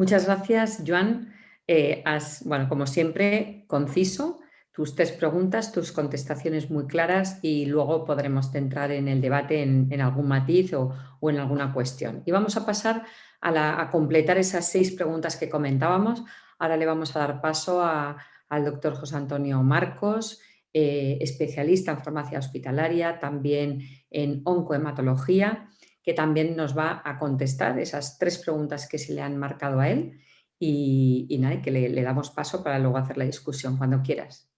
Muchas gracias, Joan. Bueno, como siempre, conciso, tus 3 preguntas, tus contestaciones muy claras y luego podremos centrar en el debate en algún matiz o en alguna cuestión. Y vamos a pasar a completar esas 6 preguntas que comentábamos. Ahora le vamos a dar paso al doctor José Antonio Marcos, especialista en farmacia hospitalaria, también en oncohematología, que también nos va a contestar esas 3 preguntas que se le han marcado a él y nada, que le damos paso para luego hacer la discusión cuando quieras.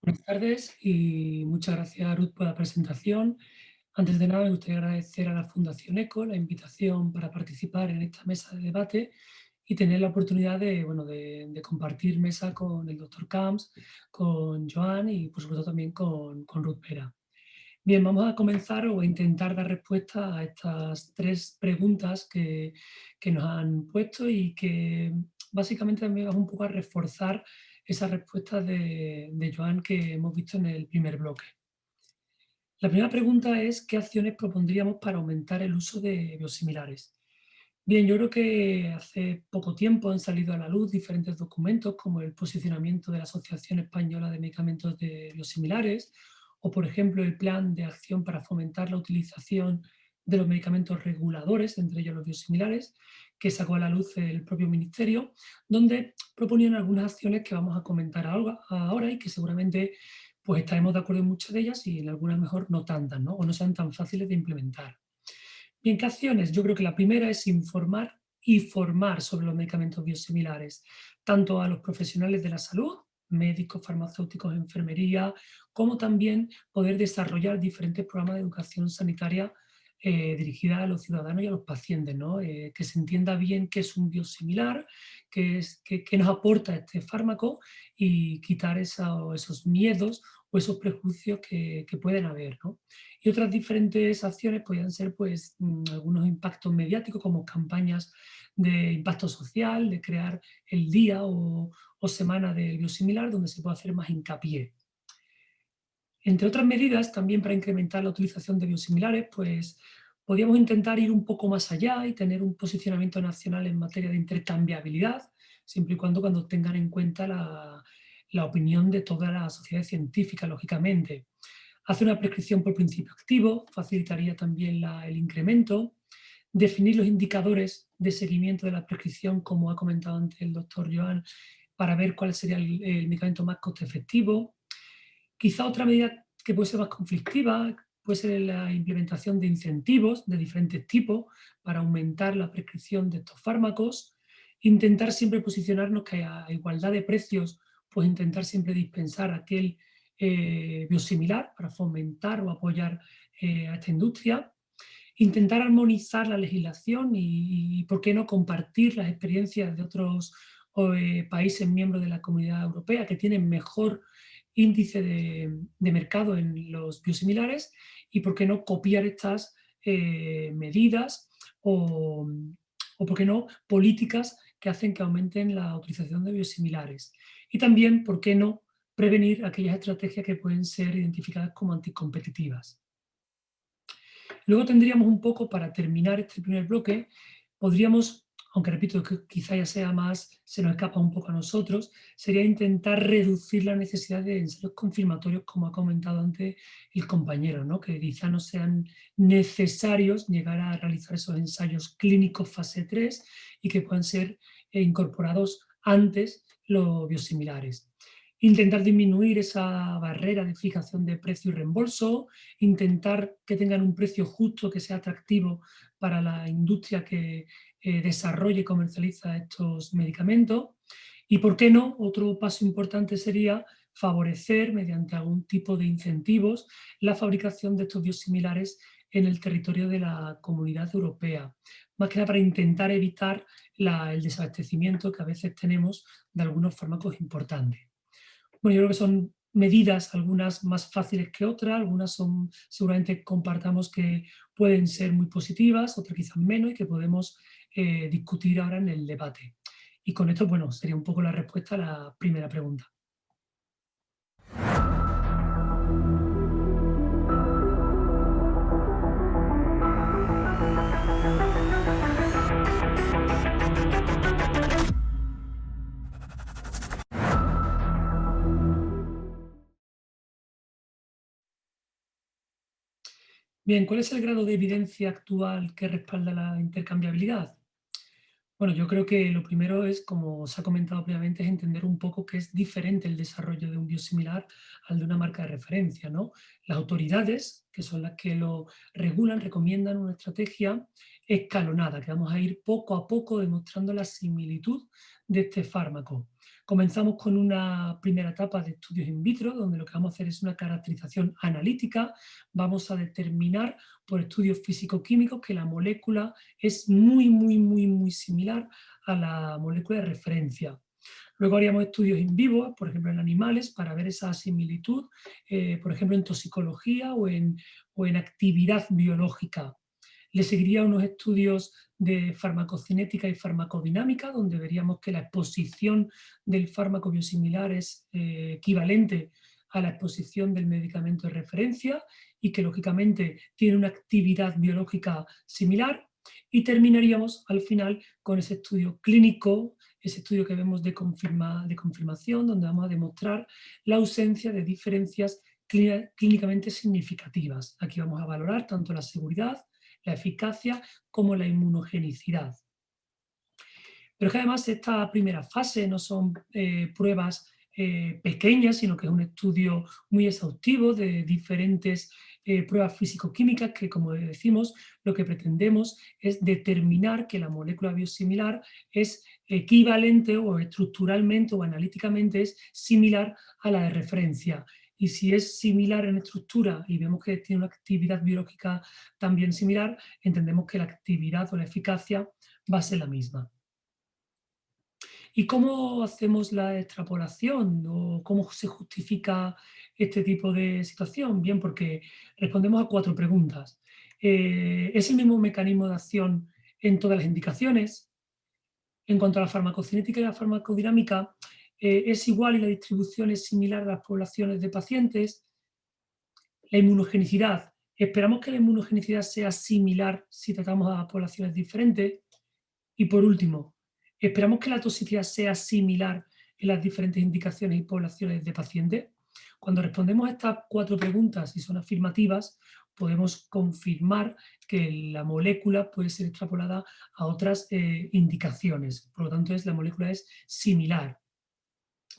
Buenas tardes y muchas gracias, Ruth, por la presentación. Antes de nada, me gustaría agradecer a la Fundación ECO la invitación para participar en esta mesa de debate y tener la oportunidad de compartir mesa con el doctor Camps, con Joan y, por supuesto, también con Ruth Pera. Bien, vamos a comenzar o a intentar dar respuesta a estas 3 preguntas que nos han puesto y que básicamente también vamos un poco a reforzar esas respuestas de Joan que hemos visto en el primer bloque. La primera pregunta es: ¿qué acciones propondríamos para aumentar el uso de biosimilares? Bien, yo creo que hace poco tiempo han salido a la luz diferentes documentos, como el posicionamiento de la Asociación Española de Medicamentos de Biosimilares, o por ejemplo el Plan de Acción para fomentar la utilización de los medicamentos reguladores, entre ellos los biosimilares, que sacó a la luz el propio Ministerio, donde proponían algunas acciones que vamos a comentar ahora y que seguramente pues estaremos de acuerdo en muchas de ellas y en algunas mejor no tantas, ¿no? O no sean tan fáciles de implementar. Bien, ¿qué acciones? Yo creo que la primera es informar y formar sobre los medicamentos biosimilares, tanto a los profesionales de la salud, médicos, farmacéuticos, enfermería, como también poder desarrollar diferentes programas de educación sanitaria dirigida a los ciudadanos y a los pacientes, ¿no? Que se entienda bien qué es un biosimilar, qué nos aporta este fármaco y quitar esos miedos o esos prejuicios que pueden haber, ¿no? Y otras diferentes acciones podrían ser pues, algunos impactos mediáticos, como campañas de impacto social, de crear el día o semana del biosimilar, donde se puede hacer más hincapié. Entre otras medidas, también para incrementar la utilización de biosimilares, pues podríamos intentar ir un poco más allá y tener un posicionamiento nacional en materia de intercambiabilidad, siempre y cuando tengan en cuenta la opinión de toda la sociedad científica, lógicamente. Hacer una prescripción por principio activo facilitaría también el incremento. Definir los indicadores de seguimiento de la prescripción, como ha comentado antes el doctor Joan, para ver cuál sería el medicamento más coste efectivo. Quizá otra medida que puede ser más conflictiva puede ser la implementación de incentivos de diferentes tipos para aumentar la prescripción de estos fármacos. Intentar siempre posicionarnos que a igualdad de precios, pues intentar siempre dispensar aquel biosimilar para fomentar o apoyar a esta industria. Intentar armonizar la legislación y, ¿por qué no?, compartir las experiencias de otros países miembros de la Comunidad Europea que tienen mejor índice de mercado en los biosimilares y, ¿por qué no?, copiar estas medidas o, ¿por qué no?, políticas que hacen que aumenten la utilización de biosimilares. Y también, ¿por qué no?, prevenir aquellas estrategias que pueden ser identificadas como anticompetitivas. Luego tendríamos un poco, para terminar este primer bloque, podríamos, aunque repito que quizá ya sea más, se nos escapa un poco a nosotros, sería intentar reducir la necesidad de ensayos confirmatorios, como ha comentado antes el compañero, ¿no? Que quizá no sean necesarios llegar a realizar esos ensayos clínicos fase 3 y que puedan ser incorporados antes los biosimilares. Intentar disminuir esa barrera de fijación de precio y reembolso, intentar que tengan un precio justo que sea atractivo para la industria que desarrolle y comercializa estos medicamentos. Y, ¿por qué no?, otro paso importante sería favorecer, mediante algún tipo de incentivos, la fabricación de estos biosimilares en el territorio de la Comunidad Europea, más que nada para intentar evitar el desabastecimiento que a veces tenemos de algunos fármacos importantes. Bueno, yo creo que son medidas, algunas más fáciles que otras, algunas seguramente compartamos que pueden ser muy positivas, otras quizás menos, y que podemos discutir ahora en el debate. Y con esto, bueno, sería un poco la respuesta a la primera pregunta. Bien, ¿cuál es el grado de evidencia actual que respalda la intercambiabilidad? Bueno, yo creo que lo primero es, como se ha comentado previamente, es entender un poco que es diferente el desarrollo de un biosimilar al de una marca de referencia, ¿no? Las autoridades, que son las que lo regulan, recomiendan una estrategia escalonada, que vamos a ir poco a poco demostrando la similitud de este fármaco. Comenzamos con una primera etapa de estudios in vitro, donde lo que vamos a hacer es una caracterización analítica. Vamos a determinar por estudios físico-químicos que la molécula es muy similar a la molécula de referencia. Luego haríamos estudios in vivo, por ejemplo en animales, para ver esa similitud, por ejemplo en toxicología o en actividad biológica. Le seguiría unos estudios de farmacocinética y farmacodinámica, donde veríamos que la exposición del fármaco biosimilar es equivalente a la exposición del medicamento de referencia y que lógicamente tiene una actividad biológica similar. Y terminaríamos al final con ese estudio clínico, ese estudio que vemos de confirmación, donde vamos a demostrar la ausencia de diferencias clínicamente significativas. Aquí vamos a valorar tanto la seguridad, la eficacia como la inmunogenicidad. Pero es que además esta primera fase no son pruebas pequeñas, sino que es un estudio muy exhaustivo de diferentes pruebas físico-químicas que, como decimos, lo que pretendemos es determinar que la molécula biosimilar es equivalente o estructuralmente o analíticamente es similar a la de referencia. Y si es similar en estructura y vemos que tiene una actividad biológica también similar, entendemos que la actividad o la eficacia va a ser la misma. ¿Y cómo hacemos la extrapolación o cómo se justifica este tipo de situación? Bien, porque respondemos a 4 preguntas. ¿Es el mismo mecanismo de acción en todas las indicaciones? En cuanto a la farmacocinética y la farmacodinámica, ¿es igual y la distribución es similar a las poblaciones de pacientes? La inmunogenicidad, ¿esperamos que la inmunogenicidad sea similar si tratamos a poblaciones diferentes? Y por último, ¿esperamos que la toxicidad sea similar en las diferentes indicaciones y poblaciones de pacientes? Cuando respondemos a estas 4 preguntas y son afirmativas, podemos confirmar que la molécula puede ser extrapolada a otras indicaciones. Por lo tanto, la molécula es similar.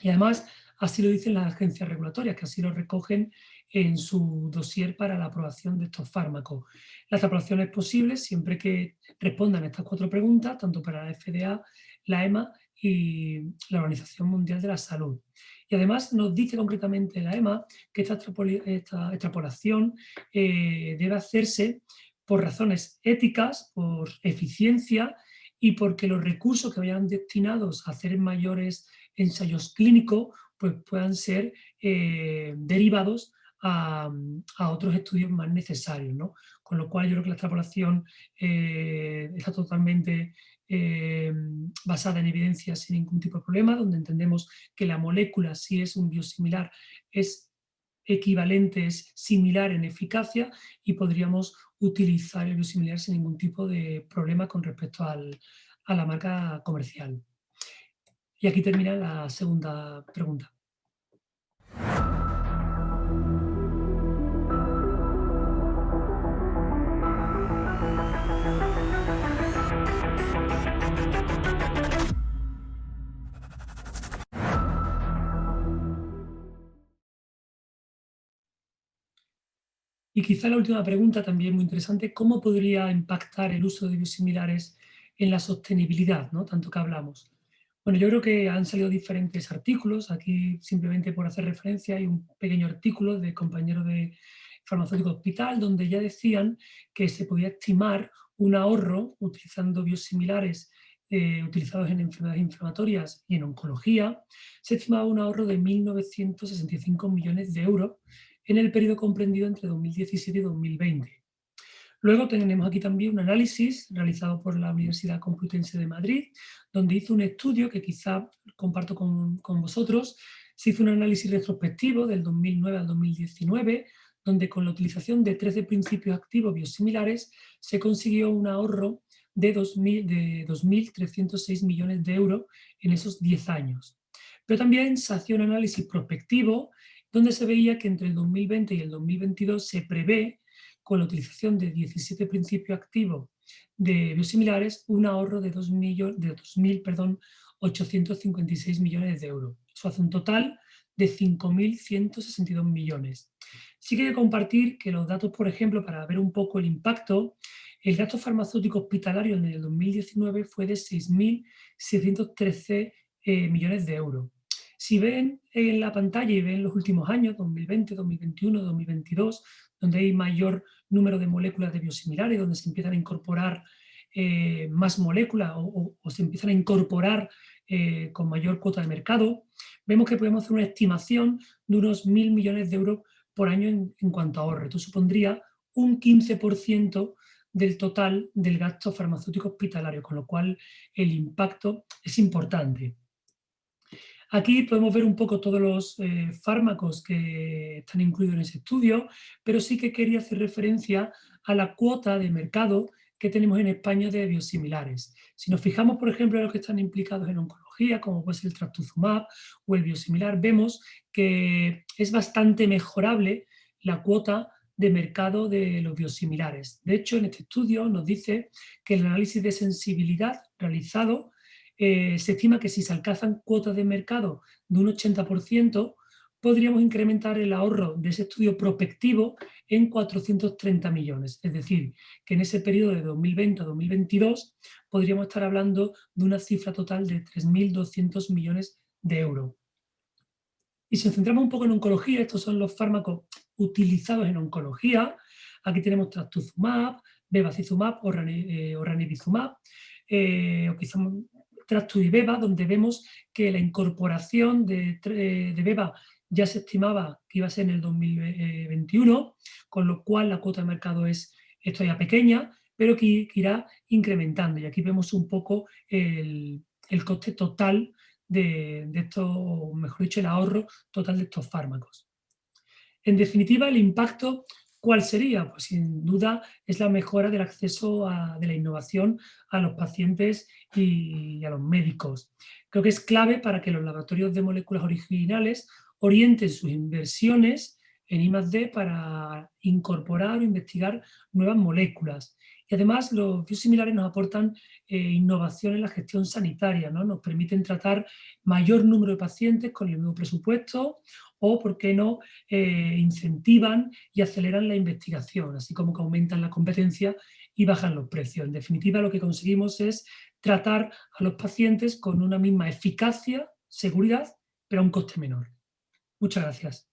Y además, así lo dicen las agencias regulatorias, que así lo recogen en su dossier para la aprobación de estos fármacos. La extrapolación es posible siempre que respondan a estas 4 preguntas, tanto para la FDA, la EMA y la Organización Mundial de la Salud. Y además nos dice concretamente la EMA que esta extrapolación debe hacerse por razones éticas, por eficiencia y porque los recursos que vayan destinados a hacer mayores ensayos clínicos pues puedan ser derivados a otros estudios más necesarios, ¿no? Con lo cual yo creo que la extrapolación está totalmente basada en evidencia sin ningún tipo de problema, donde entendemos que la molécula, si es un biosimilar, es equivalente, es similar en eficacia y podríamos utilizar el biosimilar sin ningún tipo de problema con respecto a la marca comercial. Y aquí termina la segunda pregunta. Y quizá la última pregunta, también muy interesante, ¿cómo podría impactar el uso de biosimilares en la sostenibilidad, ¿no? Tanto que hablamos? Bueno, yo creo que han salido diferentes artículos, aquí simplemente por hacer referencia hay un pequeño artículo de compañeros de Farmacéutico Hospital donde ya decían que se podía estimar un ahorro utilizando biosimilares utilizados en enfermedades inflamatorias y en oncología, se estimaba un ahorro de 1.965 millones de euros en el periodo comprendido entre 2017 y 2020. Luego tenemos aquí también un análisis realizado por la Universidad Complutense de Madrid, donde hizo un estudio que quizá comparto con vosotros. Se hizo un análisis retrospectivo del 2009 al 2019, donde con la utilización de 13 principios activos biosimilares se consiguió un ahorro de 2.306 millones de euros en esos 10 años. Pero también se hacía un análisis prospectivo donde se veía que entre el 2020 y el 2022 se prevé, con la utilización de 17 principios activos de biosimilares, un ahorro de 2.856 millones de euros. Eso hace un total de 5.162 millones. Sí que compartir que los datos, por ejemplo, para ver un poco el impacto, el gasto farmacéutico hospitalario en el 2019 fue de 6.613 millones de euros. Si ven en la pantalla y ven los últimos años, 2020, 2021, 2022, donde hay mayor número de moléculas de biosimilares, donde se empiezan a incorporar más moléculas o se empiezan a incorporar con mayor cuota de mercado, vemos que podemos hacer una estimación de unos 1.000 millones de euros por año en cuanto a ahorro. Esto supondría un 15% del total del gasto farmacéutico hospitalario, con lo cual el impacto es importante. Aquí podemos ver un poco todos los fármacos que están incluidos en ese estudio, pero sí que quería hacer referencia a la cuota de mercado que tenemos en España de biosimilares. Si nos fijamos, por ejemplo, en los que están implicados en oncología, como puede ser el trastuzumab o el biosimilar, vemos que es bastante mejorable la cuota de mercado de los biosimilares. De hecho, en este estudio nos dice que el análisis de sensibilidad realizado se estima que si se alcanzan cuotas de mercado de un 80%, podríamos incrementar el ahorro de ese estudio prospectivo en 430 millones. Es decir, que en ese periodo de 2020 a 2022 podríamos estar hablando de una cifra total de 3.200 millones de euros. Y si nos centramos un poco en oncología, estos son los fármacos utilizados en oncología. Aquí tenemos trastuzumab, bevacizumab o ranibizumab, Trastuz y Beva, donde vemos que la incorporación de Beva ya se estimaba que iba a ser en el 2021, con lo cual la cuota de mercado es todavía pequeña, pero que irá incrementando. Y aquí vemos un poco el coste total de esto, mejor dicho, el ahorro total de estos fármacos. En definitiva, el impacto, ¿cuál sería? Pues sin duda es la mejora del acceso de la innovación a los pacientes y a los médicos. Creo que es clave para que los laboratorios de moléculas originales orienten sus inversiones en I+D para incorporar o investigar nuevas moléculas. Y además los biosimilares nos aportan innovación en la gestión sanitaria, ¿no? Nos permiten tratar mayor número de pacientes con el mismo presupuesto o, ¿por qué no?, incentivan y aceleran la investigación, así como que aumentan la competencia y bajan los precios. En definitiva, lo que conseguimos es tratar a los pacientes con una misma eficacia, seguridad, pero a un coste menor. Muchas gracias.